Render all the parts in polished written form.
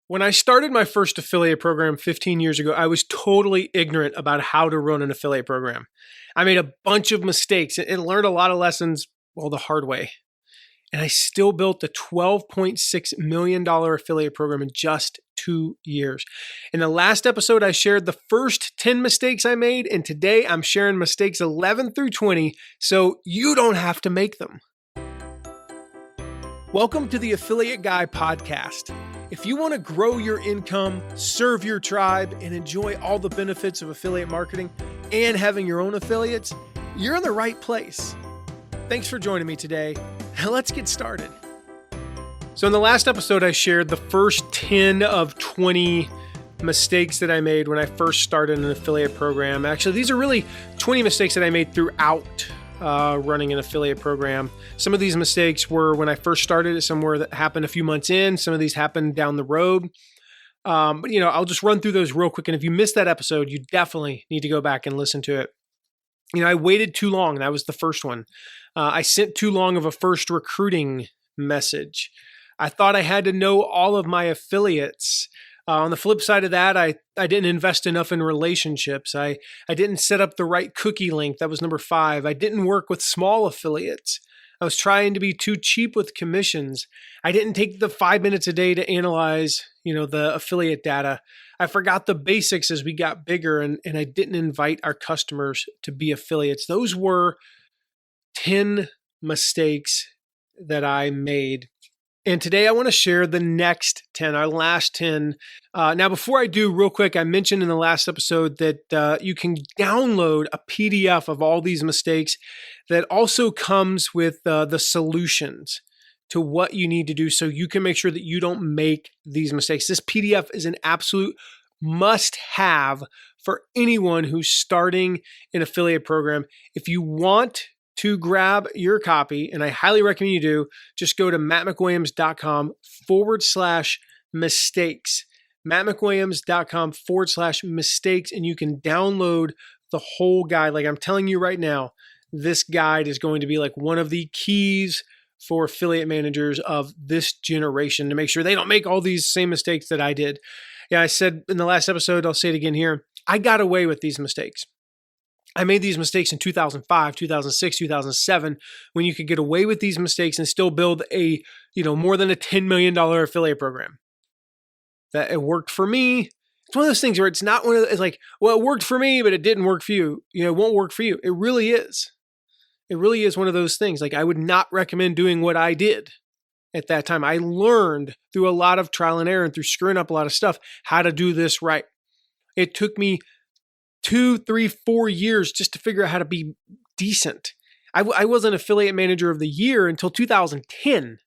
When I started my first affiliate program 15 years ago, I was totally ignorant about how to run an affiliate program. I made a bunch of mistakes and learned a lot of lessons, well, the hard way. And I still built a $12.6 million affiliate program in just 2 years. In the last episode, I shared the first 10 mistakes I made, and today I'm sharing mistakes 11 through 20 so you don't have to make them. Welcome to the Affiliate Guy podcast. If you want to grow your income, serve your tribe, and enjoy all the benefits of affiliate marketing and having your own affiliates, you're in the right place. Thanks for joining me today. Now let's get started. So in the last episode, I shared the first 10 of 20 mistakes that I made when I first started an affiliate program. Actually, these are really 20 mistakes that I made throughout running an affiliate program. Some of these mistakes were when I first started, somewhere that happened a few months in. Some of these happened down the road. But I'll just run through those real quick. And if you missed that episode, you definitely need to go back and listen to it. I waited too long. That was the first one. I sent too long of a first recruiting message. I thought I had to know all of my affiliates. On the flip side of that, I didn't invest enough in relationships. I didn't set up the right cookie link. That was number 5. I didn't work with small affiliates. I was trying to be too cheap with commissions. I didn't take the 5 minutes a day to analyze, the affiliate data. I forgot the basics as we got bigger, and I didn't invite our customers to be affiliates. Those were 10 mistakes that I made. And today I want to share the next 10, our last 10. Now, before I do, real quick, I mentioned in the last episode that you can download a PDF of all these mistakes that also comes with the solutions to what you need to do so you can make sure that you don't make these mistakes. This PDF is an absolute must-have for anyone who's starting an affiliate program. If you want to grab your copy, and I highly recommend you do, just go to mattmcwilliams.com/mistakes. mattmcwilliams.com/mistakes, and you can download the whole guide. Like I'm telling you right now, this guide is going to be like one of the keys for affiliate managers of this generation to make sure they don't make all these same mistakes that I did. Yeah, I said in the last episode, I'll say it again here, I got away with these mistakes. I made these mistakes in 2005, 2006, 2007, when you could get away with these mistakes and still build a, more than a $10 million affiliate program. That it worked for me. It's one of those things where it's not one of the, it's like, well, it worked for me, but it didn't work for you. It won't work for you. It really is. It really is one of those things. Like I would not recommend doing what I did at that time. I learned through a lot of trial and error and through screwing up a lot of stuff how to do this right. It took me 2, 3, 4 years just to figure out how to be decent. I wasn't affiliate manager of the year until 2010.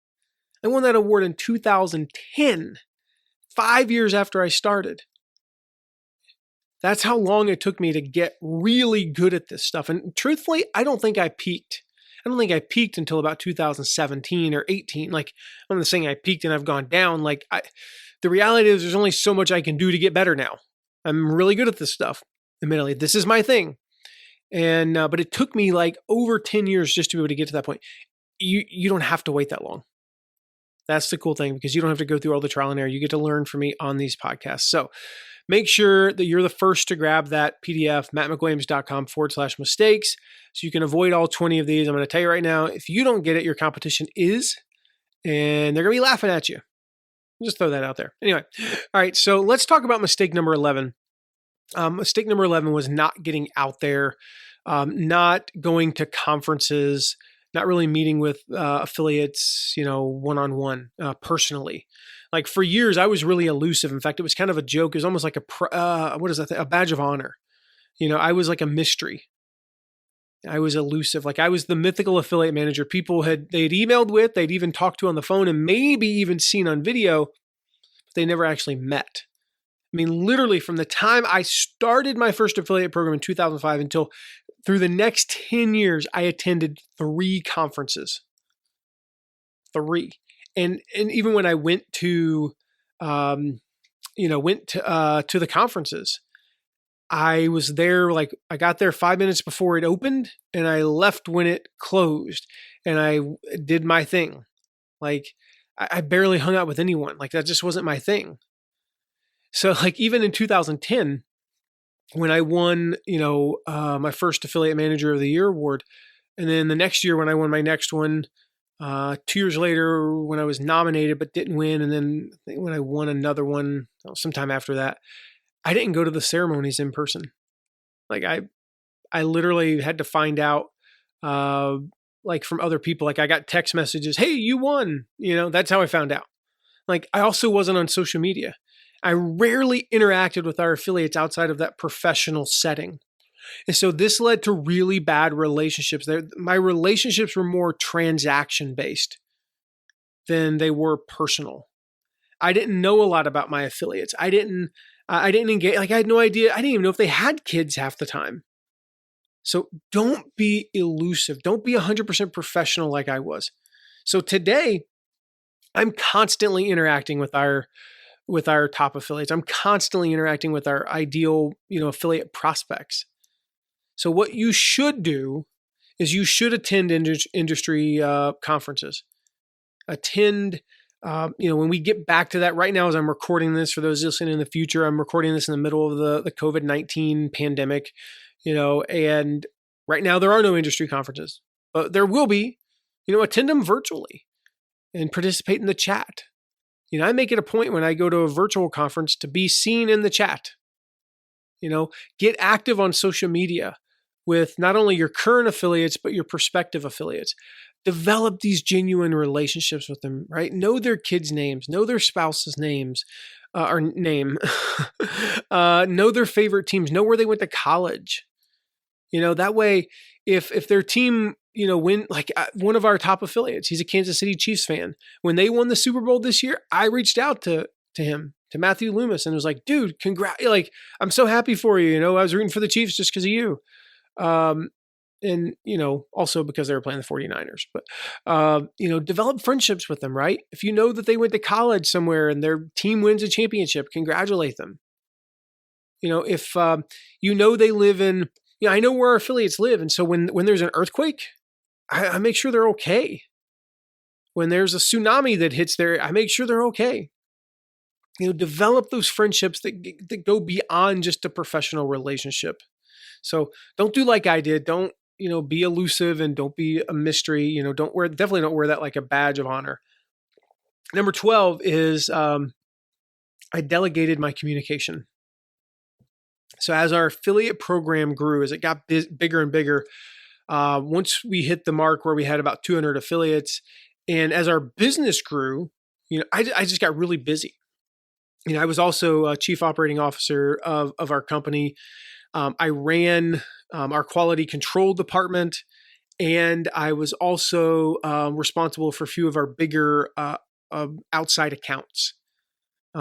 I won that award in 2010, 5 years after I started. That's how long it took me to get really good at this stuff. And truthfully, I don't think I peaked. I don't think I peaked until about 2017 or 18. Like I'm not saying I peaked and I've gone down. The reality is there's only so much I can do to get better now. I'm really good at this stuff. Admittedly, this is my thing. And but it took me like over 10 years just to be able to get to that point. You don't have to wait that long. That's the cool thing because you don't have to go through all the trial and error. You get to learn from me on these podcasts. So make sure that you're the first to grab that PDF, mattmcwilliams.com/mistakes, so you can avoid all 20 of these. I'm going to tell you right now, if you don't get it, your competition is, and they're going to be laughing at you. I'll just throw that out there. Anyway, all right, so let's talk about mistake number 11. Mistake number 11 was not getting out there, not going to conferences, not really meeting with affiliates, one-on-one personally. Like for years, I was really elusive. In fact, it was kind of a joke. It was almost like a badge of honor. I was like a mystery. I was elusive. Like I was the mythical affiliate manager they'd emailed with, they'd even talked to on the phone and maybe even seen on video, but they never actually met. I mean, literally from the time I started my first affiliate program in 2005 until through the next 10 years, I attended 3 conferences. 3. And even when I went to, to the conferences, I was there, I got there 5 minutes before it opened and I left when it closed and I did my thing. I barely hung out with anyone. That just wasn't my thing. So like even in 2010, when I won, my first Affiliate Manager of the Year award, and then the next year when I won my next one, 2 years later when I was nominated but didn't win, and then I think when I won another one sometime after that, I didn't go to the ceremonies in person. Like I literally had to find out, like from other people. Like I got text messages, "Hey, you won!" That's how I found out. Like I also wasn't on social media. I rarely interacted with our affiliates outside of that professional setting. And so this led to really bad relationships. My relationships were more transaction based than they were personal. I didn't know a lot about my affiliates. I didn't engage. Like I had no idea. I didn't even know if they had kids half the time. So don't be elusive. Don't be 100% professional like I was. So today, I'm constantly interacting with our top affiliates. I'm constantly interacting with our ideal, affiliate prospects. So what you should do is you should attend industry conferences. Attend, when we get back to that. Right now, as I'm recording this, for those listening in the future, I'm recording this in the middle of the COVID-19 pandemic, and right now there are no industry conferences, but there will be. Attend them virtually and participate in the chat. I make it a point when I go to a virtual conference to be seen in the chat. Get active on social media with not only your current affiliates, but your prospective affiliates. Develop these genuine relationships with them, right? Know their kids' names, know their spouses' names, or name, know their favorite teams, know where they went to college. That way, if their team, win, like one of our top affiliates, he's a Kansas City Chiefs fan. When they won the Super Bowl this year, I reached out to him, to Matthew Loomis, and was like, dude, congrats. Like, I'm so happy for you. I was rooting for the Chiefs just because of you. And, also because they were playing the 49ers, but, develop friendships with them, right? If you know that they went to college somewhere and their team wins a championship, congratulate them. If, they live in, I know where our affiliates live. And so when there's an earthquake, I make sure they're okay. When there's a tsunami that hits there, I make sure they're okay. Develop those friendships that go beyond just a professional relationship. So don't do like I did. Don't, be elusive, and don't be a mystery. Definitely don't wear that like a badge of honor. Number 12 is I delegated my communication. So as our affiliate program grew, as it got bigger and bigger, once we hit the mark where we had about 200 affiliates, and as our business grew, I just got really busy. I was also a chief operating officer of our company. I ran our quality control department, and I was also responsible for a few of our bigger outside accounts,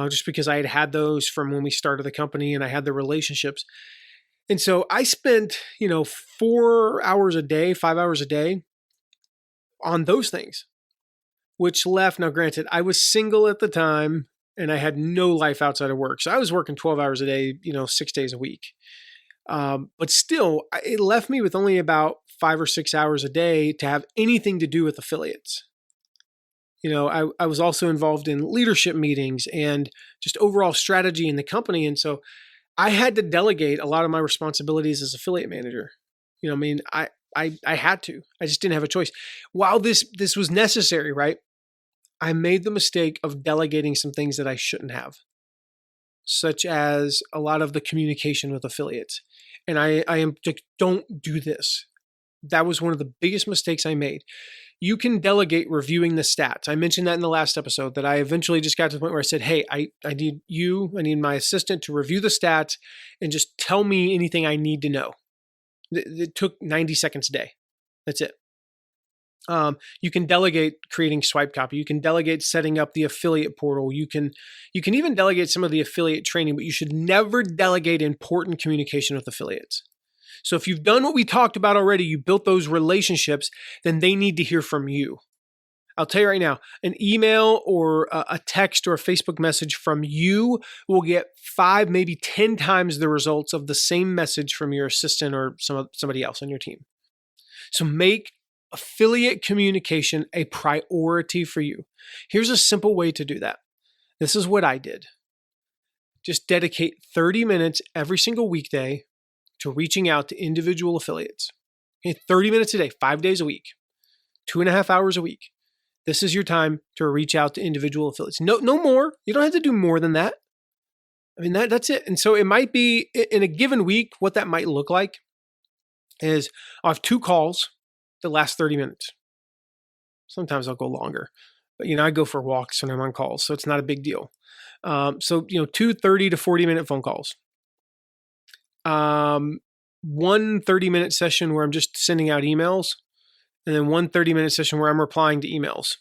just because I had those from when we started the company, and I had the relationships. And so I spent, 4 hours a day, 5 hours a day on those things, which left, now granted, I was single at the time and I had no life outside of work. So I was working 12 hours a day, 6 days a week. But still, it left me with only about 5 or 6 hours a day to have anything to do with affiliates. I was also involved in leadership meetings and just overall strategy in the company. And so I had to delegate a lot of my responsibilities as affiliate manager. I had to. I just didn't have a choice. While this was necessary, right? I made the mistake of delegating some things that I shouldn't have, such as a lot of the communication with affiliates. And I am like, don't do this. That was one of the biggest mistakes I made. You can delegate reviewing the stats. I mentioned that in the last episode, that I eventually just got to the point where I said, hey, I need my assistant to review the stats and just tell me anything I need to know. It took 90 seconds a day. That's it. You can delegate creating swipe copy. You can delegate setting up the affiliate portal. You can even delegate some of the affiliate training, but you should never delegate important communication with affiliates. So if you've done what we talked about already, you built those relationships, then they need to hear from you. I'll tell you right now, an email or a text or a Facebook message from you will get 5, maybe 10 times the results of the same message from your assistant or somebody else on your team. So make affiliate communication a priority for you. Here's a simple way to do that. This is what I did. just dedicate 30 minutes every single weekday to reaching out to individual affiliates. Okay, 30 minutes a day, 5 days a week, 2.5 hours a week. This is your time to reach out to individual affiliates. No more. You don't have to do more than that. I mean, that's it. And so it might be in a given week, what that might look like is I'll have 2 calls that last 30 minutes. Sometimes I'll go longer, but I go for walks when I'm on calls, so it's not a big deal. So 2 30 to 40 minute phone calls. 1 30-minute session where I'm just sending out emails, and then 1 30-minute session where I'm replying to emails.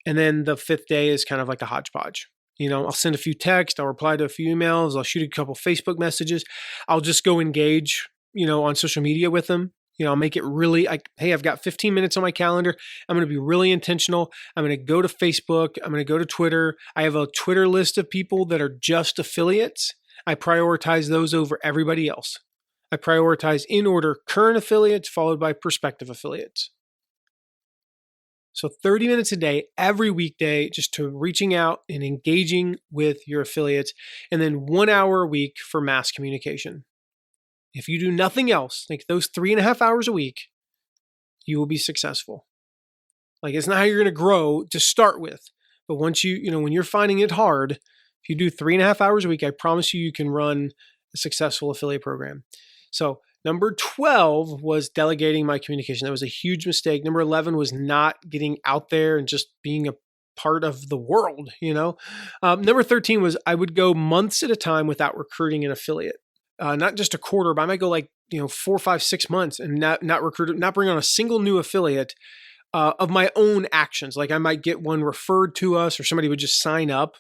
And then the 5th day is kind of like a hodgepodge. I'll send a few texts, I'll reply to a few emails, I'll shoot a couple Facebook messages. I'll just go engage, on social media with them. I'll make it really, hey, I've got 15 minutes on my calendar. I'm going to be really intentional. I'm going to go to Facebook. I'm going to go to Twitter. I have a Twitter list of people that are just affiliates. I prioritize those over everybody else. I prioritize in order current affiliates followed by prospective affiliates. So 30 minutes a day, every weekday, just to reaching out and engaging with your affiliates, and then 1 hour a week for mass communication. If you do nothing else, like those 3.5 hours a week, you will be successful. It's not how you're going to grow to start with, but once when you're finding it hard, if you do 3.5 hours a week, I promise you can run a successful affiliate program. So number 12 was delegating my communication. That was a huge mistake. Number 11 was not getting out there and just being a part of the world, Number 13 was I would go months at a time without recruiting an affiliate. Not just a quarter, but I might go 4, 5, 6 months and not recruit, not bring on a single new affiliate of my own actions. I might get one referred to us or somebody would just sign up,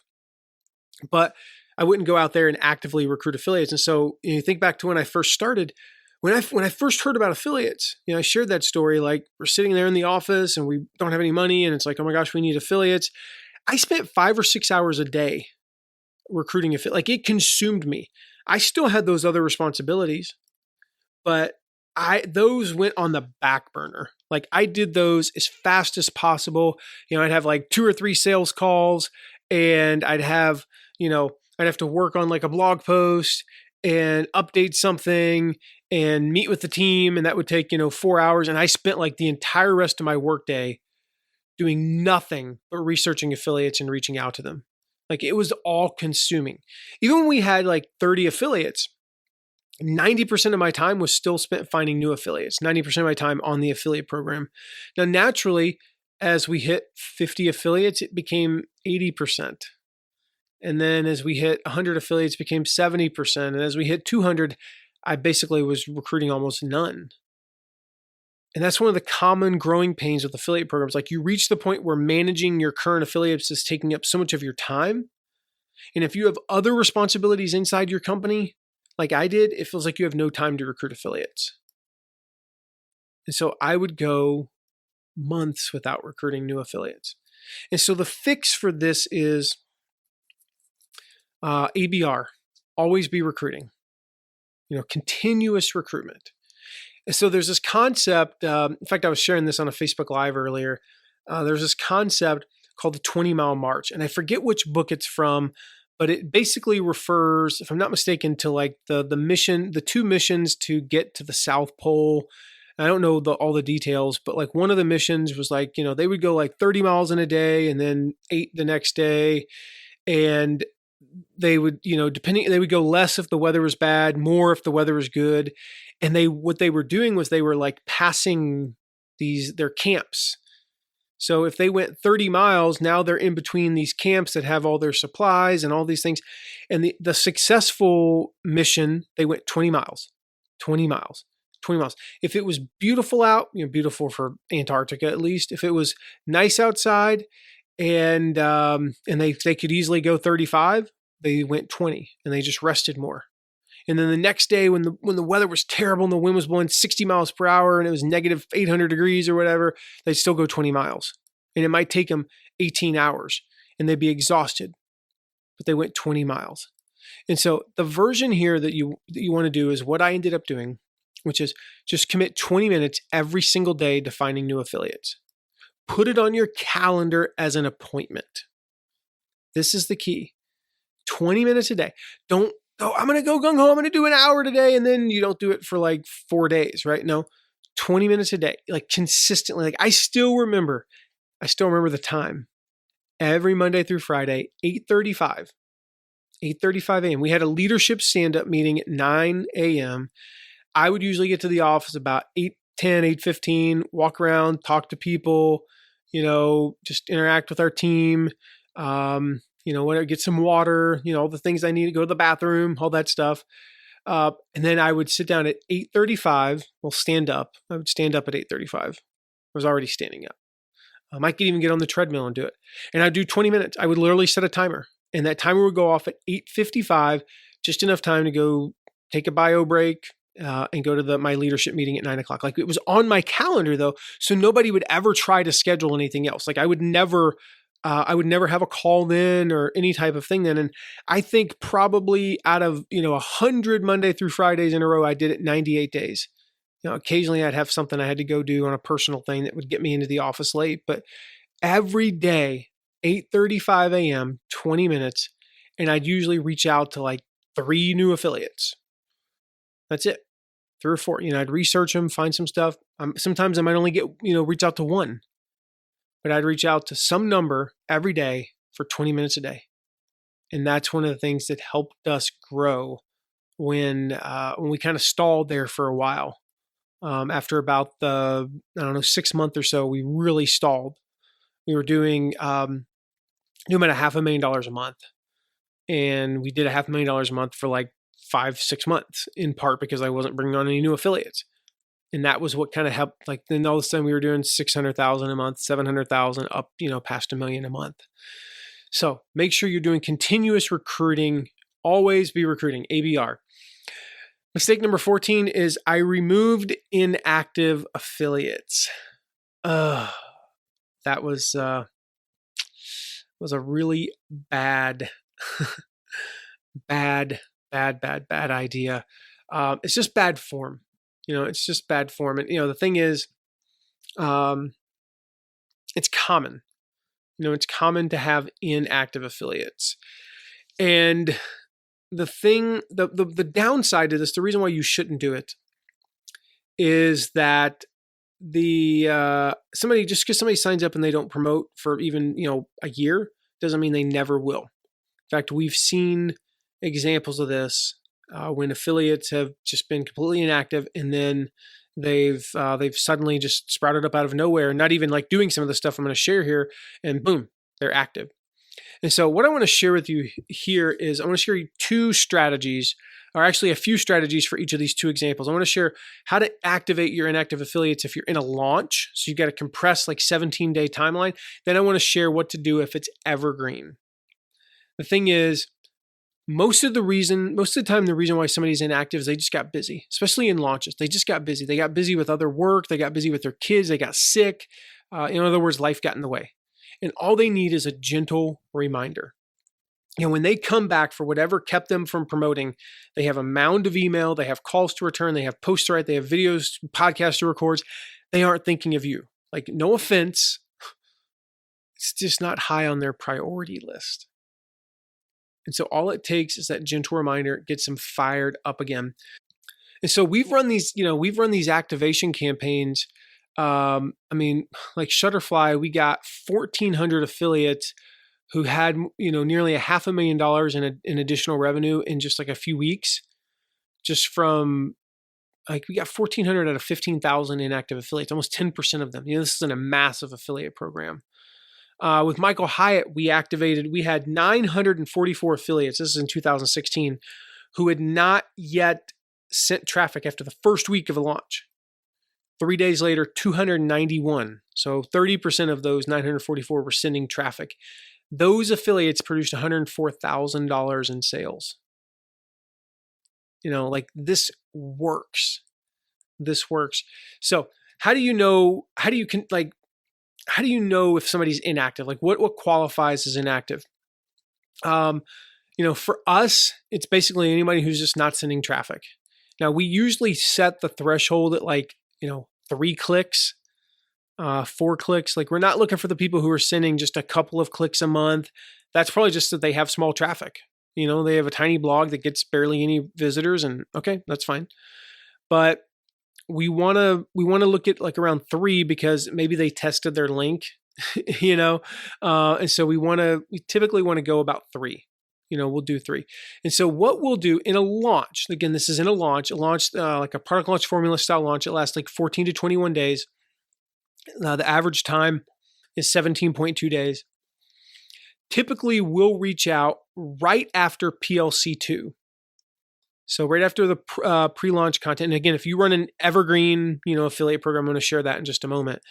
but I wouldn't go out there and actively recruit affiliates. And so you think back to when I first started, when I first heard about affiliates, I shared that story, we're sitting there in the office and we don't have any money and it's oh my gosh, we need affiliates. I spent 5 or 6 hours a day recruiting affiliates. It consumed me. I still had those other responsibilities, but those went on the back burner. I did those as fast as possible. I'd have 2 or 3 sales calls and I'd have to work on a blog post and update something and meet with the team. And that would take, 4 hours. And I spent the entire rest of my workday doing nothing but researching affiliates and reaching out to them. It was all consuming. Even when we had 30 affiliates, 90% of my time was still spent finding new affiliates, 90% of my time on the affiliate program. Now, naturally, as we hit 50 affiliates, it became 80%. And then as we hit 100 affiliates, it became 70%. And as we hit 200, I basically was recruiting almost none. And that's one of the common growing pains with affiliate programs. You reach the point where managing your current affiliates is taking up so much of your time. And if you have other responsibilities inside your company, like I did, it feels like you have no time to recruit affiliates. And so I would go months without recruiting new affiliates. And so the fix for this is ABR, always be recruiting, continuous recruitment. So there's this concept, in fact, I was sharing this on a Facebook Live earlier. There's this concept called the 20-mile march. And I forget which book it's from, but it basically refers, if I'm not mistaken, to the mission, the 2 missions to get to the South Pole. I don't know all the details, but one of the missions was they would go 30 miles in a day and then 8 the next day. And they would, they would go less if the weather was bad, more if the weather was good. And what they were doing was they were passing their camps. So if they went 30 miles, now they're in between these camps that have all their supplies and all these things. And the successful mission, they went 20 miles. If it was beautiful out, beautiful for Antarctica at least, if it was nice outside and they could easily go 35, they went 20 and they just rested more. And then the next day when the weather was terrible and the wind was blowing 60 miles per hour and it was negative 800 degrees or whatever, they'd still go 20 miles. And it might take them 18 hours and they'd be exhausted, but they went 20 miles. And so the version here that you want to do is what I ended up doing, which is just commit 20 minutes every single day to finding new affiliates. Put it on your calendar as an appointment. This is the key. 20 minutes a day. Don't, oh, I'm going to go gung ho. I'm going to do an hour today. And then you don't do it for like 4 days, right? No, 20 minutes a day, like consistently. Like I still remember the time every Monday through Friday, 8:35 a.m. We had a leadership stand-up meeting at 9 a.m. I would usually get to the office about 8:10, 8:15, walk around, talk to people, just interact with our team, whatever, get some water, all the things I need to go to the bathroom, all that stuff. And then I would sit down at 8:35. Well, stand up. I would stand up at 8:35. I was already standing up. I might even get on the treadmill and do it. And I'd do 20 minutes. I would literally set a timer. And that timer would go off at 8:55, just enough time to go take a bio break and go to my leadership meeting at 9 o'clock. Like it was on my calendar though, so nobody would ever try to schedule anything else. Like I would never have a call then or any type of thing then. And I think probably out of 100 Monday through Fridays in a row, I did it 98 days. Occasionally I'd have something I had to go do on a personal thing that would get me into the office late, but every day, 8:35 a.m., 20 minutes, and I'd usually reach out to like 3 new affiliates. That's it. 3 or 4. I'd research them, find some stuff. Sometimes I might only get, reach out to 1, but I'd reach out to some number every day for 20 minutes a day. And that's one of the things that helped us grow when we kind of stalled there for a while. After about the, 6 months or so, we really stalled. We were doing about $500,000 a month. And we did $500,000 a month for like 5-6 months, in part because I wasn't bringing on any new affiliates. And that was what kind of helped. Like then all of a sudden we were doing 600,000 a month, 700,000 up, past $1 million a month. So make sure you're doing continuous recruiting. Always be recruiting, ABR. Mistake number 14 is I removed inactive affiliates. That was a really bad, bad idea. It's just bad form. It's just bad form. And, the thing is, it's common. It's common to have inactive affiliates. And the downside to this, the reason why you shouldn't do it is that somebody, just because somebody signs up and they don't promote for even, a year, doesn't mean they never will. In fact, we've seen examples of this when affiliates have just been completely inactive and then they've suddenly just sprouted up out of nowhere, not even like doing some of the stuff I'm going to share here, and boom, they're active. And so what I want to share with you here is I want to share you 2 strategies, or actually a few strategies for each of these 2 examples. I want to share how to activate your inactive affiliates if you're in a launch. So you've got a compressed like 17-day timeline. Then I want to share what to do if it's evergreen. The thing is, most of the time, the reason why somebody's inactive is they just got busy, especially in launches. They just got busy. They got busy with other work. They got busy with their kids. They got sick. In other words, life got in the way. And all they need is a gentle reminder. When they come back for whatever kept them from promoting, they have a mound of email, they have calls to return, they have posts to write, they have videos, podcasts to record. They aren't thinking of you. Like, no offense, it's just not high on their priority list. And so all it takes is that gentle reminder, gets them fired up again. And so we've run these activation campaigns. Like Shutterfly, we got 1,400 affiliates who had, nearly $500,000 in additional revenue in just like a few weeks, just from like, we got 1,400 out of 15,000 inactive affiliates, almost 10% of them. This is a massive affiliate program. With Michael Hyatt, we had 944 affiliates. This is in 2016, who had not yet sent traffic after the first week of a launch. 3 days later, 291. So 30% of those 944 were sending traffic. Those affiliates produced $104,000 in sales. Like this works. This works. So how do you know if somebody's inactive? Like what qualifies as inactive? For us, it's basically anybody who's just not sending traffic. Now, we usually set the threshold at 3 clicks, 4 clicks. Like, we're not looking for the people who are sending just a couple of clicks a month. That's probably just that they have small traffic. They have a tiny blog that gets barely any visitors, and okay, that's fine. But we want to look at like around 3 because maybe they tested their link, and so we typically want to go about 3. We'll do 3. And so what we'll do in a launch, again, this is in a launch like a product launch formula style launch. It lasts like 14 to 21 days. The average time is 17.2 days. Typically, we'll reach out right after PLC 2. So right after the pre-launch content. And again, if you run an evergreen, affiliate program, I'm going to share that in just a moment.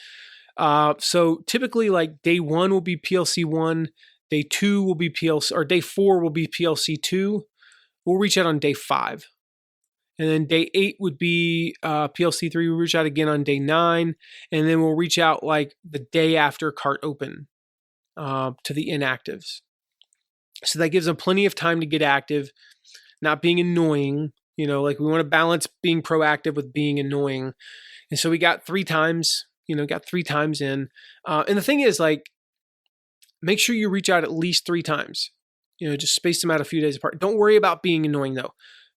So typically like day 1 will be PLC 1, day 2 will be PLC, or day 4 will be PLC 2. We'll reach out on day 5. And then day 8 would be PLC 3. We'll reach out again on day 9. And then we'll reach out like the day after cart open to the inactives. So that gives them plenty of time to get active, not being annoying. Like we want to balance being proactive with being annoying. And so we got 3 times, in. And the thing is, like, make sure you reach out at least 3 times. Just space them out a few days apart. Don't worry about being annoying though,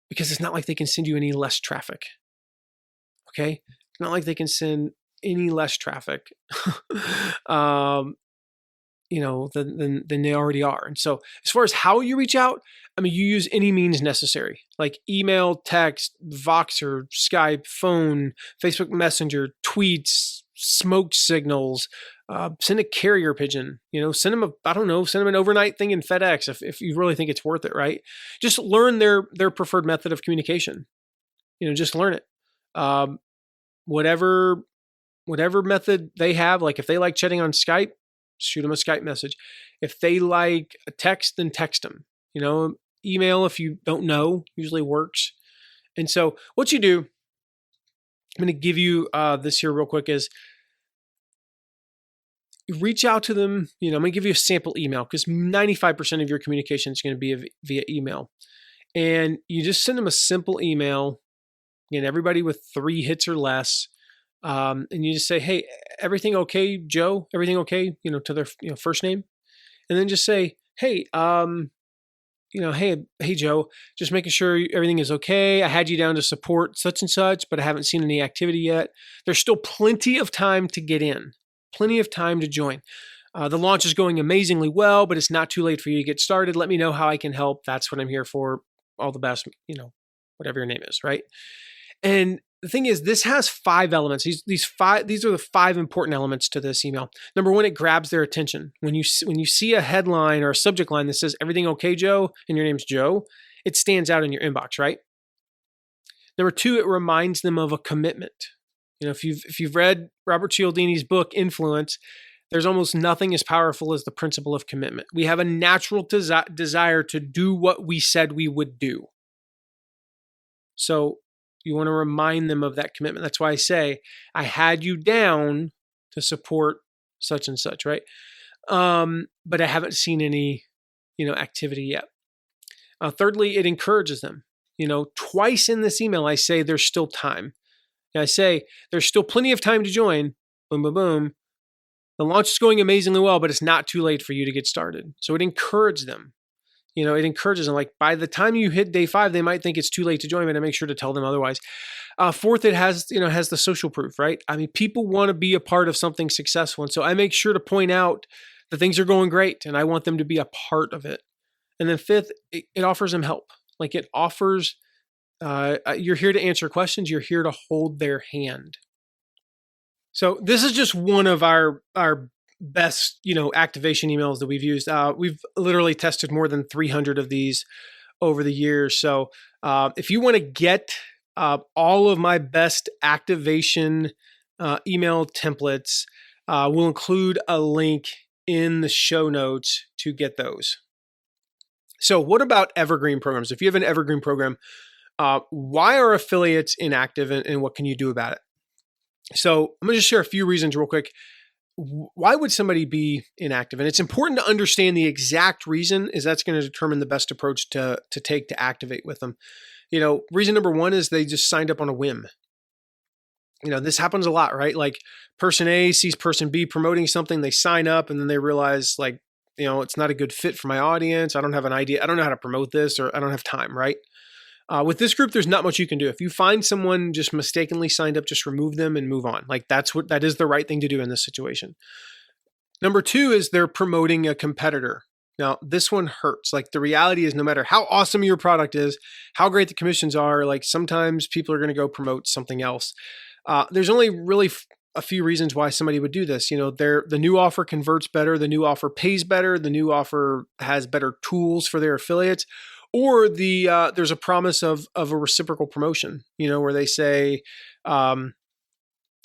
because it's not like they can send you any less traffic. Okay? It's not like they can send any less traffic. Than they already are. And so as far as how you reach out, you use any means necessary, like email, text, Voxer, Skype, phone, Facebook Messenger, tweets, smoke signals, send a carrier pigeon, send them an overnight thing in FedEx if you really think it's worth it, right? Just learn their preferred method of communication. Just learn it. Whatever method they have, like if they like chatting on Skype, shoot them a Skype message. If they like a text, then text them. Email, if you don't know, usually works. And so what you do, I'm going to give you this here real quick, is you reach out to them. I'm going to give you a sample email because 95% of your communication is going to be via email. And you just send them a simple email, again, everybody with 3 hits or less. And you just say, hey, everything okay, Joe? Everything okay? To their first name. And then just say, hey, hey, Joe, just making sure everything is okay. I had you down to support such and such, but I haven't seen any activity yet. There's still plenty of time to get in, plenty of time to join. The launch is going amazingly well, but it's not too late for you to get started. Let me know how I can help. That's what I'm here for. All the best, whatever your name is, right? And the thing is, this has 5 elements. These are the 5 important elements to this email. Number 1, it grabs their attention. When you see a headline or a subject line that says "Everything okay, Joe?" and your name's Joe, it stands out in your inbox, right? Number 2, it reminds them of a commitment. If you've read Robert Cialdini's book Influence, there's almost nothing as powerful as the principle of commitment. We have a natural desire to do what we said we would do. So you want to remind them of that commitment. That's why I say, I had you down to support such and such, right? But I haven't seen any, activity yet. Thirdly, it encourages them. Twice in this email, I say there's still time. And I say there's still plenty of time to join. Boom, boom, boom. The launch is going amazingly well, but it's not too late for you to get started. So it encourages them. It encourages them. Like by the time you hit day 5, they might think it's too late to join, but I make sure to tell them otherwise. Fourth, it has the social proof, right? People want to be a part of something successful. And so I make sure to point out that things are going great and I want them to be a part of it. And then fifth, it offers them help. Like it offers, you're here to answer questions. You're here to hold their hand. So this is just one of our best, activation emails that we've used. We've literally tested more than 300 of these over the years. So if you want to get all of my best activation email templates, we'll include a link in the show notes to get those. So what about evergreen programs? If you have an evergreen program, why are affiliates inactive and what can you do about it? So I'm going to just share a few reasons real quick. Why would somebody be inactive? And it's important to understand the exact reason, is that's going to determine the best approach to take to activate with them. Reason number 1 is they just signed up on a whim. This happens a lot, right? Like person A sees person B promoting something, they sign up and then they realize like it's not a good fit for my audience. I don't have an idea. I don't know how to promote this, or I don't have time, right? With this group, there's not much you can do. If you find someone just mistakenly signed up, just remove them and move on. Like that is the right thing to do in this situation. Number 2 is they're promoting a competitor. Now, this one hurts. Like the reality is no matter how awesome your product is, how great the commissions are, like sometimes people are going to go promote something else. There's only really a few reasons why somebody would do this. The new offer converts better, the new offer pays better, the new offer has better tools for their affiliates, or there's a promise of a reciprocal promotion, where they say, they're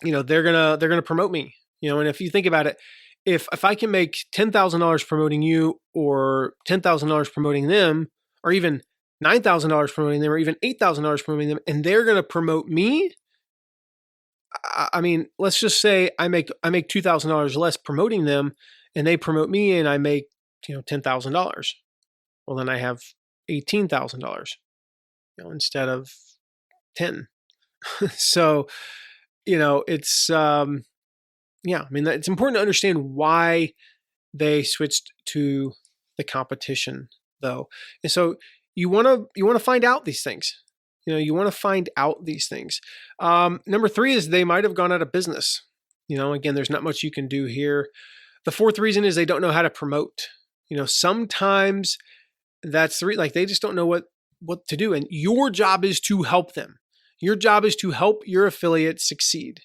gonna promote me, and if you think about it, if I can make $10,000 promoting you, or $10,000 promoting them, or even $9,000 promoting them, or even $8,000 promoting them, and they're going to promote me, I mean, let's just say I make $2,000 less promoting them, and they promote me, and I make $10,000. Well, then I have $18,000, instead of 10. So, it's it's important to understand why they switched to the competition, though. And so you want to find out these things. You want to find out these things. Number 3 is they might have gone out of business. Again, there's not much you can do here. The 4th reason is they don't know how to promote. Sometimes that's they just don't know what to do. And your job is to help them. Your job is to help your affiliate succeed.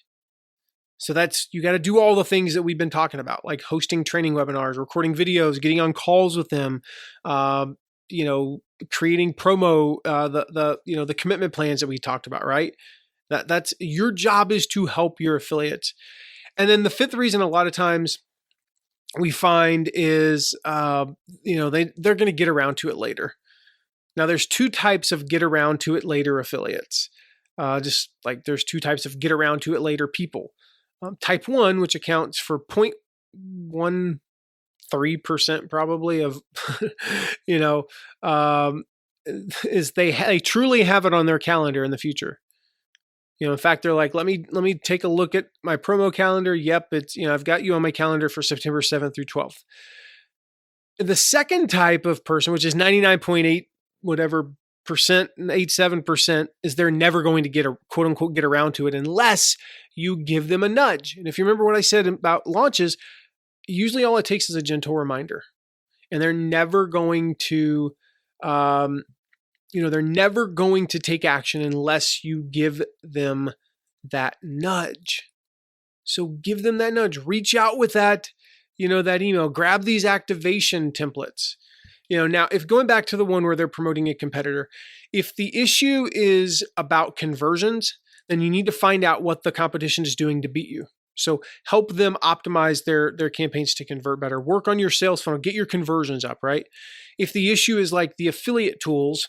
So you got to do all the things that we've been talking about, like hosting training webinars, recording videos, getting on calls with them, creating promo, the commitment plans that we talked about, right? That's your job, is to help your affiliates. And then the 5th reason a lot of times we find is, they're going to get around to it later. Now there's 2 types of get around to it later affiliates. Just like there's 2 types of get around to it later people. Type 1, which accounts for 0.13% probably of, is they truly have it on their calendar in the future. In fact, they're like, let me take a look at my promo calendar. Yep, it's, I've got you on my calendar for September 7th through 12th. The second type of person, which is 99.8 whatever percent, 87%, is they're never going to get a quote unquote get around to it unless you give them a nudge. And if you remember what I said about launches, usually all it takes is a gentle reminder, and they're never going to, they're never going to take action unless you give them that nudge. So give them that nudge, reach out with that, that email, grab these activation templates. Now, if going back to the one where they're promoting a competitor, if the issue is about conversions, then you need to find out what the competition is doing to beat you. So help them optimize their campaigns to convert better. Work on your sales funnel, get your conversions up, right? If the issue is like the affiliate tools,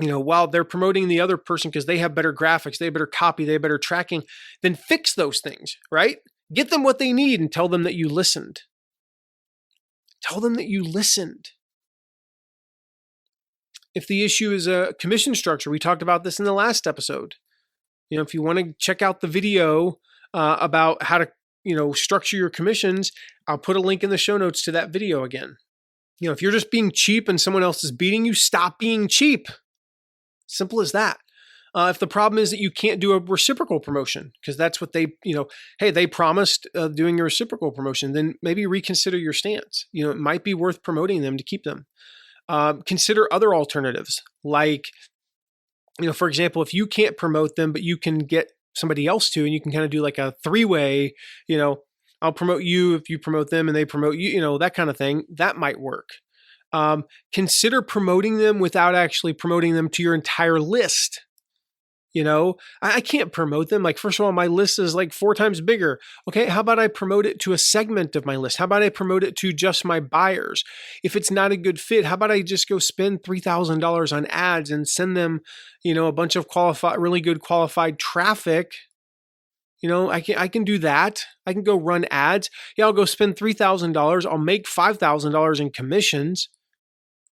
while they're promoting the other person because they have better graphics, they have better copy, they have better tracking, then fix those things, right? Get them what they need and tell them that you listened. Tell them that you listened. If the issue is a commission structure, we talked about this in the last episode. If you want to check out the video about how to, structure your commissions, I'll put a link in the show notes to that video again. If you're just being cheap and someone else is beating you, stop being cheap. Simple as that. If the problem is that you can't do a reciprocal promotion, because that's what they, hey, they promised doing a reciprocal promotion, then maybe reconsider your stance. It might be worth promoting them to keep them. Consider other alternatives, like, for example, if you can't promote them, but you can get somebody else to, and you can kind of do like a 3-way, I'll promote you if you promote them and they promote you, that kind of thing, that might work. Consider promoting them without actually promoting them to your entire list. I can't promote them. Like, first of all, my list is like 4 times bigger. Okay, how about I promote it to a segment of my list? How about I promote it to just my buyers? If it's not a good fit, how about I just go spend $3,000 on ads and send them, a bunch of really good qualified traffic? I can do that. I can go run ads. Yeah, I'll go spend $3,000. I'll make $5,000 in commissions.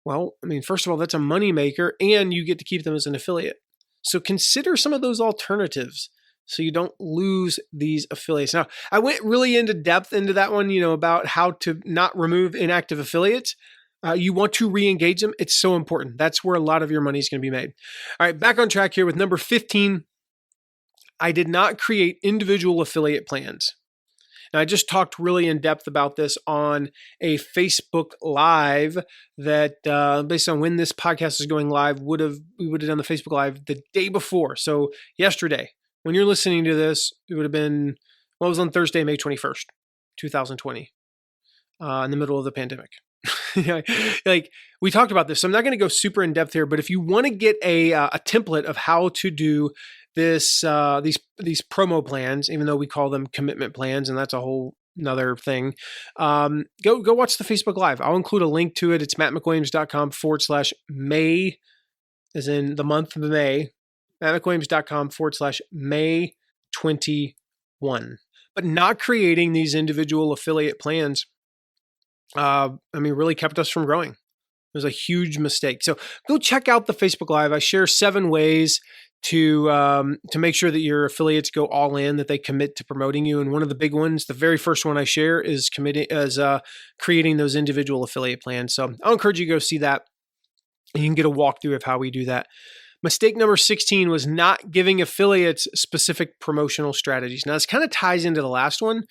Well, first of all, that's a moneymaker, and you get to keep them as an affiliate. So consider some of those alternatives so you don't lose these affiliates. Now, I went really into depth into that one, about how to not remove inactive affiliates. You want to re-engage them. It's so important. That's where a lot of your money is going to be made. All right, back on track here with number 15. I did not create individual affiliate plans. And I just talked really in depth about this on a Facebook Live that, based on when this podcast is going live, we would have done the Facebook Live the day before. So yesterday, when you're listening to this, it would have been, it was on Thursday, May 21st, 2020, in the middle of the pandemic. Like we talked about this, so I'm not going to go super in depth here, but if you want to get a template of how to do this, these promo plans, even though we call them commitment plans, and that's a whole another thing, go watch the Facebook Live. I'll include a link to it. It's mattmcwilliams.com/May, as in the month of May, mattmcwilliams.com/May 21. But not creating these individual affiliate plans, really kept us from growing. It was a huge mistake. So go check out the Facebook Live. I share 7 ways to make sure that your affiliates go all in, that they commit to promoting you. And one of the big ones, the very first one I share, is creating those individual affiliate plans. So I'll encourage you to go see that, and you can get a walkthrough of how we do that. Mistake number 16 was not giving affiliates specific promotional strategies. Now, this kind of ties into the last one,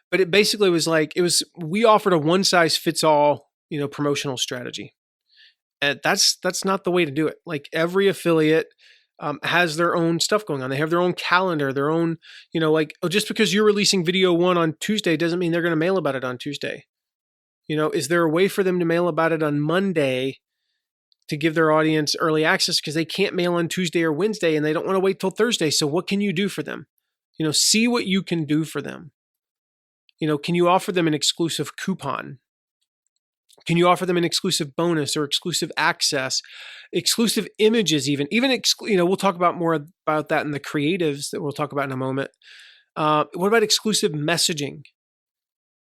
but it basically was we offered a one size fits all, promotional strategy. And that's not the way to do it. Like every affiliate has their own stuff going on. They have their own calendar, their own, just because you're releasing video 1 on Tuesday doesn't mean they're going to mail about it on Tuesday. Is there a way for them to mail about it on Monday to give their audience early access, because they can't mail on Tuesday or Wednesday and they don't want to wait till Thursday? So what can you do for them? See what you can do for them. Can you offer them an exclusive coupon? Can you offer them an exclusive bonus or exclusive access, exclusive images even? We'll talk about more about that in the creatives that we'll talk about in a moment. What about exclusive messaging?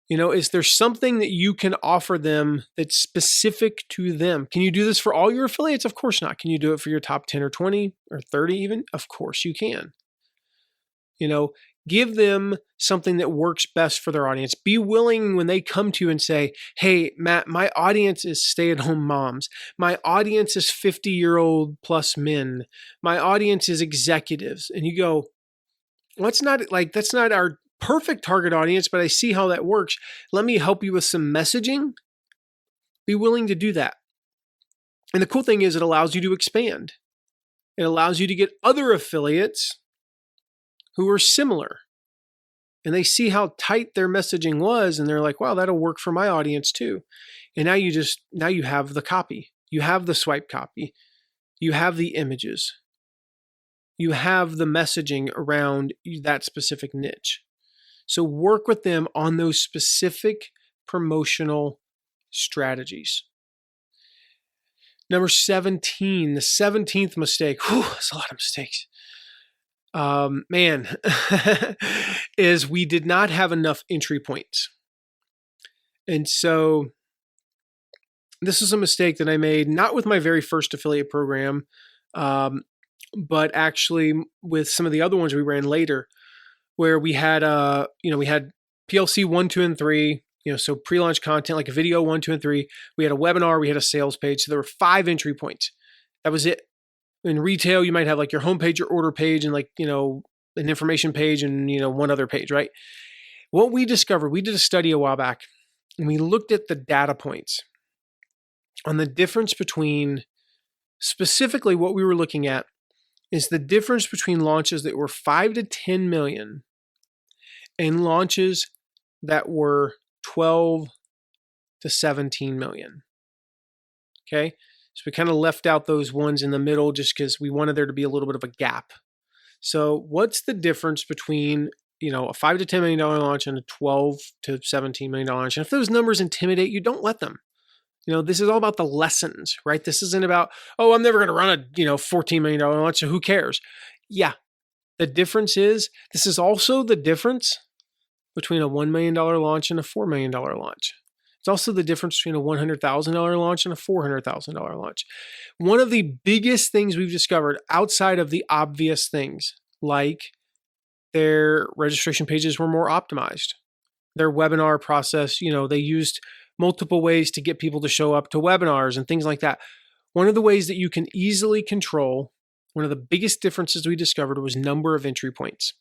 Is there something that you can offer them that's specific to them? Can you do this for all your affiliates? Of course not. Can you do it for your top 10 or 20 or 30 even? Of course you can. Give them something that works best for their audience. Be willing when they come to you and say, hey, Matt, my audience is stay-at-home moms. My audience is 50-year-old plus men. My audience is executives. And you go, well, that's not our perfect target audience, but I see how that works. Let me help you with some messaging. Be willing to do that. And the cool thing is it allows you to expand. It allows you to get other affiliates who are similar, and they see how tight their messaging was, and they're like, wow, that'll work for my audience too. And now you have the copy, you have the swipe copy, you have the images, you have the messaging around that specific niche. So work with them on those specific promotional strategies. Number 17, the 17th mistake. That's a lot of mistakes. Is we did not have enough entry points. And so this is a mistake that I made, not with my very first affiliate program, but actually with some of the other ones we ran later, where we had, we had PLC 1, 2, and 3, so pre-launch content, like a video 1, 2, and 3. We had a webinar, we had a sales page. So there were 5 entry points. That was it. In retail, you might have like your homepage, your order page, and an information page, and one other page, right? What we discovered, we did a study a while back, and we looked at the data points on the difference between, specifically what we were looking at is the difference between launches that were 5 to 10 million and launches that were 12 to 17 million. Okay. So we kind of left out those ones in the middle just because we wanted there to be a little bit of a gap. So what's the difference between, a $5 to $10 million launch and a $12 to $17 million launch? And if those numbers intimidate you, don't let them. This is all about the lessons, right? This isn't about, oh, I'm never going to run a, $14 million launch, so who cares? Yeah. The difference is, this is also the difference between a $1 million launch and a $4 million launch. It's also the difference between a $100,000 launch and a $400,000 launch. One of the biggest things we've discovered outside of the obvious things, like their registration pages were more optimized. Their webinar process, they used multiple ways to get people to show up to webinars and things like that. One of the ways that you can easily control, one of the biggest differences we discovered was number of entry points.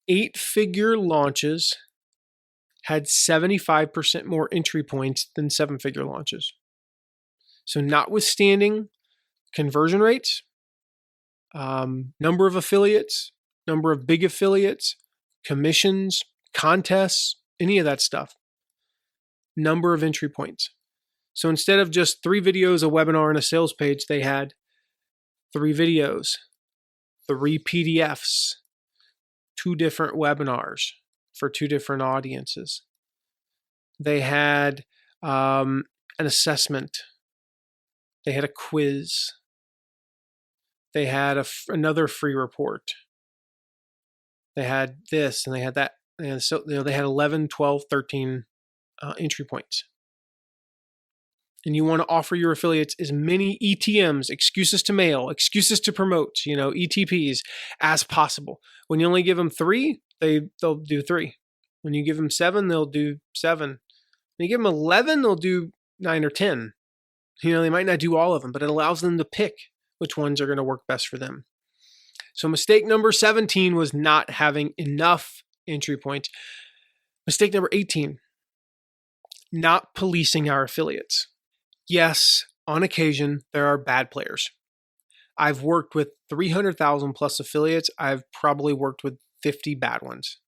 8-figure launches had 75% more entry points than 7-figure launches. So notwithstanding conversion rates, number of affiliates, number of big affiliates, commissions, contests, any of that stuff, number of entry points. So instead of just 3 videos, a webinar, and a sales page, they had 3 videos, 3 PDFs, 2 different webinars for 2 different audiences. They had an assessment. They had a quiz. They had another free report. They had this and they had that. And so they had 11, 12, 13 entry points. And you want to offer your affiliates as many ETMs, excuses to mail, excuses to promote, ETPs as possible. When you only give them 3, they'll do 3. When you give them 7, they'll do 7. When you give them 11, they'll do 9 or 10. They might not do all of them, but it allows them to pick which ones are going to work best for them. So mistake number 17 was not having enough entry points. Mistake number 18, not policing our affiliates. Yes, on occasion, there are bad players. I've worked with 300,000 plus affiliates. I've probably worked with 50 bad ones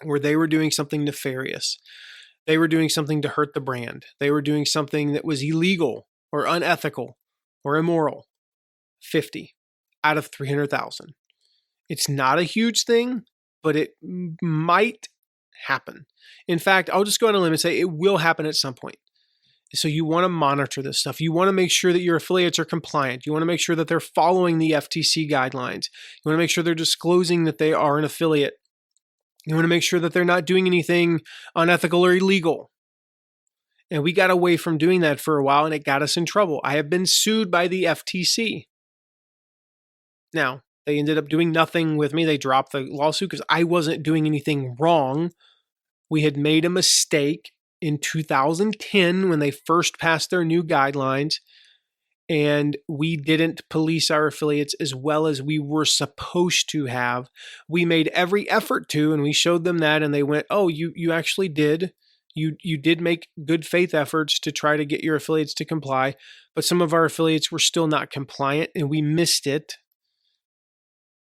where they were doing something nefarious. They were doing something to hurt the brand. They were doing something that was illegal or unethical or immoral. 50 out of 300,000. It's not a huge thing, but it might happen. In fact, I'll just go on a limb and say it will happen at some point. So you want to monitor this stuff. You want to make sure that your affiliates are compliant. You want to make sure that they're following the FTC guidelines. You want to make sure they're disclosing that they are an affiliate. You want to make sure that they're not doing anything unethical or illegal. And we got away from doing that for a while, and it got us in trouble. I have been sued by the FTC. Now, they ended up doing nothing with me. They dropped the lawsuit because I wasn't doing anything wrong. We had made a mistake in 2010 when they first passed their new guidelines, and we didn't police our affiliates as well as we were supposed to have. We made every effort to, and we showed them that, and they went, oh, you actually did. You did make good faith efforts to try to get your affiliates to comply, but some of our affiliates were still not compliant, and we missed it.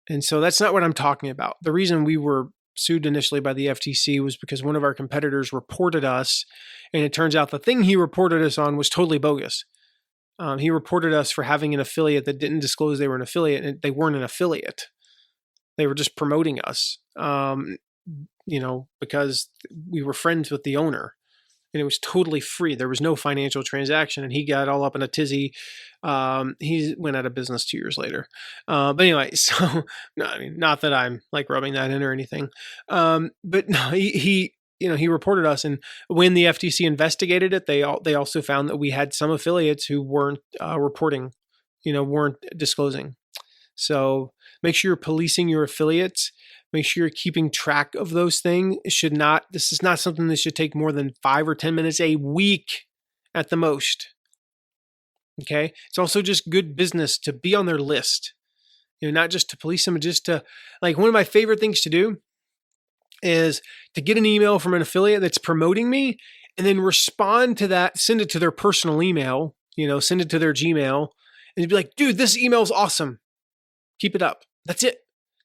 And so that's not what I'm talking about. The reason we were sued initially by the FTC was because one of our competitors reported us, and it turns out the thing he reported us on was totally bogus. He reported us for having an affiliate that didn't disclose they were an affiliate, and they weren't an affiliate. They were just promoting us, because we were friends with the owner, and it was totally free. There was no financial transaction, and he got all up in a tizzy. He went out of business 2 years later. But anyway, so no, I mean, not that I'm like rubbing that in or anything. But no, he reported us, and when the FTC investigated it, they also found that we had some affiliates who weren't reporting, weren't disclosing. So make sure you're policing your affiliates. Make sure you're keeping track of those things. This is not something that should take more than 5 or 10 minutes a week at the most. Okay. It's also just good business to be on their list, not just to police them, just to, like, one of my favorite things to do is to get an email from an affiliate that's promoting me and then respond to that, send it to their personal email, send it to their Gmail, and be like, dude, this email is awesome. Keep it up. That's it.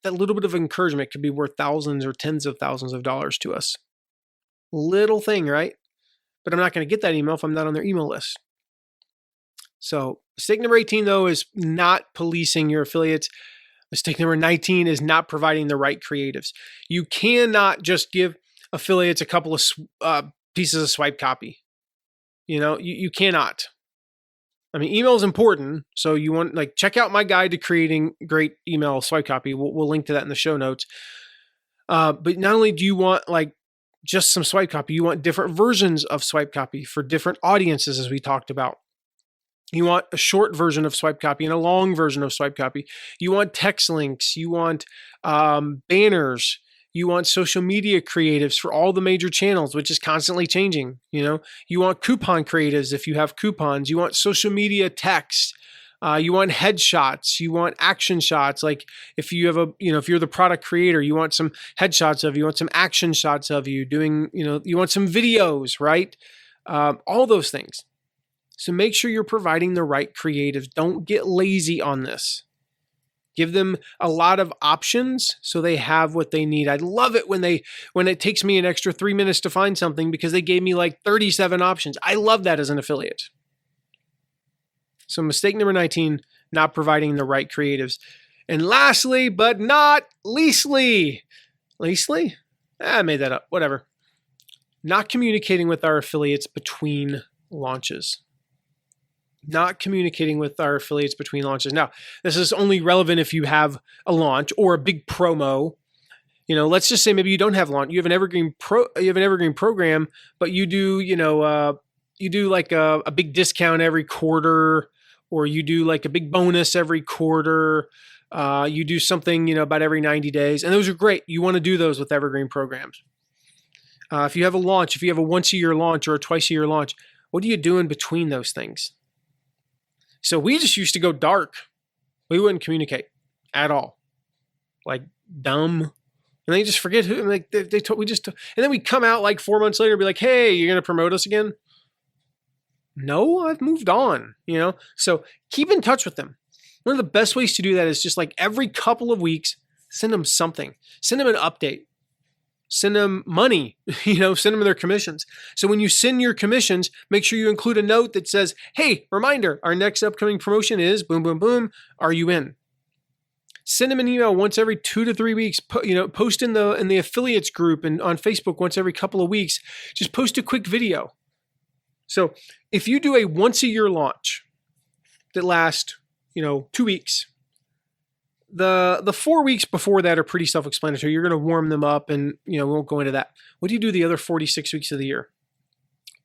That little bit of encouragement could be worth thousands or tens of thousands of dollars to us. Little thing, right? But I'm not going to get that email if I'm not on their email list. So mistake number 18, though, is not policing your affiliates. Mistake number 19 is not providing the right creatives. You cannot just give affiliates a couple of pieces of swipe copy. You cannot. I mean, email is important. So you want, check out my guide to creating great email swipe copy. We'll link to that in the show notes. But not only do you want just some swipe copy, you want different versions of swipe copy for different audiences, as we talked about. You want a short version of swipe copy and a long version of swipe copy. You want text links. You want banners. You want social media creatives for all the major channels, which is constantly changing. You want coupon creatives if you have coupons. You want social media text. You want headshots. You want action shots. Like if you have if you're the product creator, you want some headshots of you. You want some action shots of you doing. You want some videos, right? All those things. So make sure you're providing the right creatives. Don't get lazy on this. Give them a lot of options so they have what they need. I love it when it takes me an extra 3 minutes to find something because they gave me like 37 options. I love that as an affiliate. So mistake number 19, not providing the right creatives. And lastly, but not leastly, I made that up, whatever. Not communicating with our affiliates between launches. Not communicating with our affiliates between launches. Now, this is only relevant if you have a launch or a big promo. Let's just say maybe you don't have launch. You have an evergreen program, but you do, you do like a big discount every quarter, or you do like a big bonus every quarter. You do something, about every 90 days, and those are great. You want to do those with evergreen programs. If you have a launch, if you have a once-a-year launch or a twice-a-year launch, what are you doing between those things? So we just used to go dark. We wouldn't communicate at all, like dumb. And they just forget who. Like and then we come out like 4 months later and be like, "Hey, you're gonna promote us again?" No, I've moved on. So keep in touch with them. One of the best ways to do that is just like every couple of weeks, send them something. Send them an update. Send them money, send them their commissions. So when you send your commissions, make sure you include a note that says, hey, reminder, our next upcoming promotion is boom, boom, boom. Are you in? Send them an email once every 2 to 3 weeks. Post in the affiliates group and on Facebook once every couple of weeks. Just post a quick video. So if you do a once a year launch that lasts, 2 weeks, the 4 weeks before that are pretty self-explanatory. You're going to warm them up and, we won't go into that. What do you do the other 46 weeks of the year?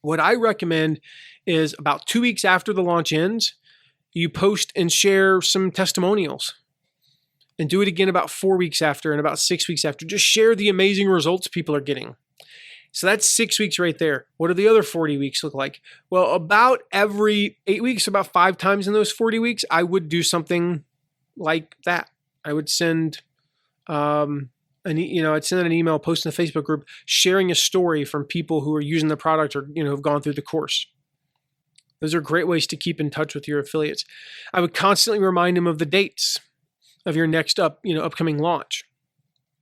What I recommend is about 2 weeks after the launch ends, you post and share some testimonials, and do it again about 4 weeks after and about 6 weeks after. Just share the amazing results people are getting. So that's 6 weeks right there. What do the other 40 weeks look like? Well, about every 8 weeks, about 5 times in those 40 weeks, I would do something like that. I would send, I'd send an email, post in the Facebook group, sharing a story from people who are using the product or, have gone through the course. Those are great ways to keep in touch with your affiliates. I would constantly remind them of the dates of your next upcoming launch.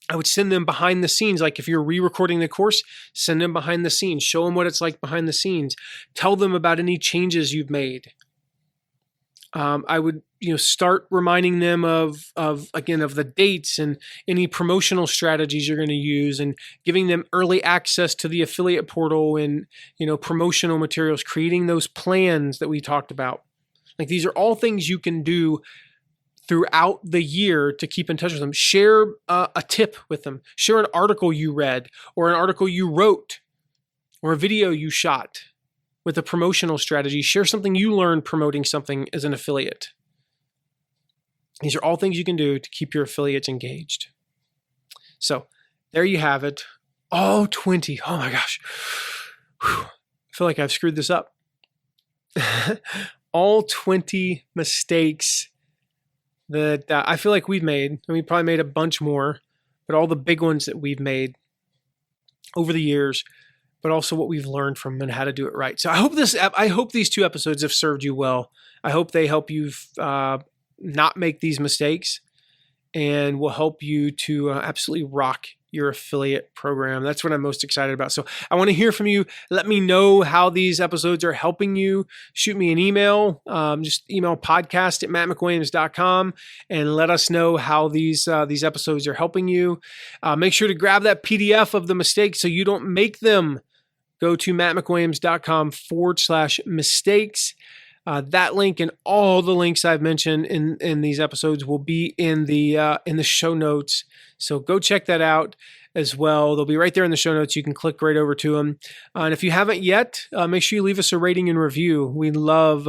I would send them behind the scenes. Like if you're re-recording the course, send them behind the scenes. Show them what it's like behind the scenes. Tell them about any changes you've made. I would, start reminding them of the dates and any promotional strategies you're going to use, and giving them early access to the affiliate portal and, promotional materials, creating those plans that we talked about. Like these are all things you can do throughout the year to keep in touch with them. Share a tip with them. Share an article you read or an article you wrote or a video you shot with a promotional strategy. Share something you learned promoting something as an affiliate. These are all things you can do to keep your affiliates engaged. So there you have it. All 20. Oh my gosh. Whew. I feel like I've screwed this up. All 20 mistakes that I feel like we've made. And we probably made a bunch more, but all the big ones that we've made over the years, but also what we've learned from and how to do it right. So I hope these 2 episodes have served you well. I hope they help you not make these mistakes and will help you to absolutely rock your affiliate program. That's what I'm most excited about. So I want to hear from you. Let me know how these episodes are helping you. Shoot me an email. Just email podcast@mattmcwilliams.com and let us know how these episodes are helping you. Make sure to grab that PDF of the mistakes so you don't make them. Go to mattmcwilliams.com/mistakes. That link and all the links I've mentioned in these episodes will be in the show notes. So go check that out as well. They'll be right there in the show notes. You can click right over to them. And if you haven't yet, make sure you leave us a rating and review. We love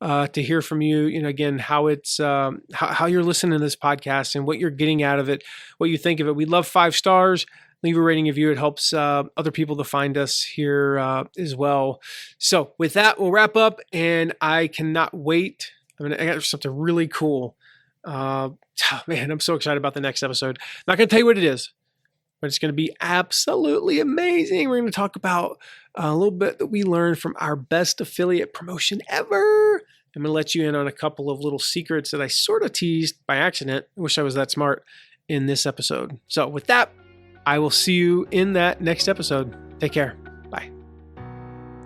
to hear from you. Again, how it's how you're listening to this podcast and what you're getting out of it, what you think of it. We love 5 stars. Leave a rating, review. It helps other people to find us here as well. So with that, we'll wrap up, and I cannot wait. I got something really cool. Man, I'm so excited about the next episode. Not going to tell you what it is, but it's going to be absolutely amazing. We're going to talk about a little bit that we learned from our best affiliate promotion ever. I'm going to let you in on a couple of little secrets that I sort of teased by accident. I wish I was that smart in this episode. So with that, I will see you in that next episode. Take care. Bye.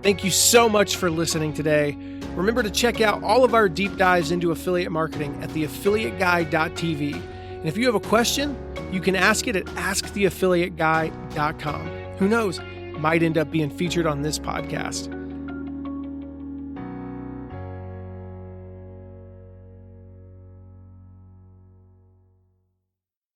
Thank you so much for listening today. Remember to check out all of our deep dives into affiliate marketing at theaffiliateguy.tv. And if you have a question, you can ask it at asktheaffiliateguy.com. Who knows? Might end up being featured on this podcast.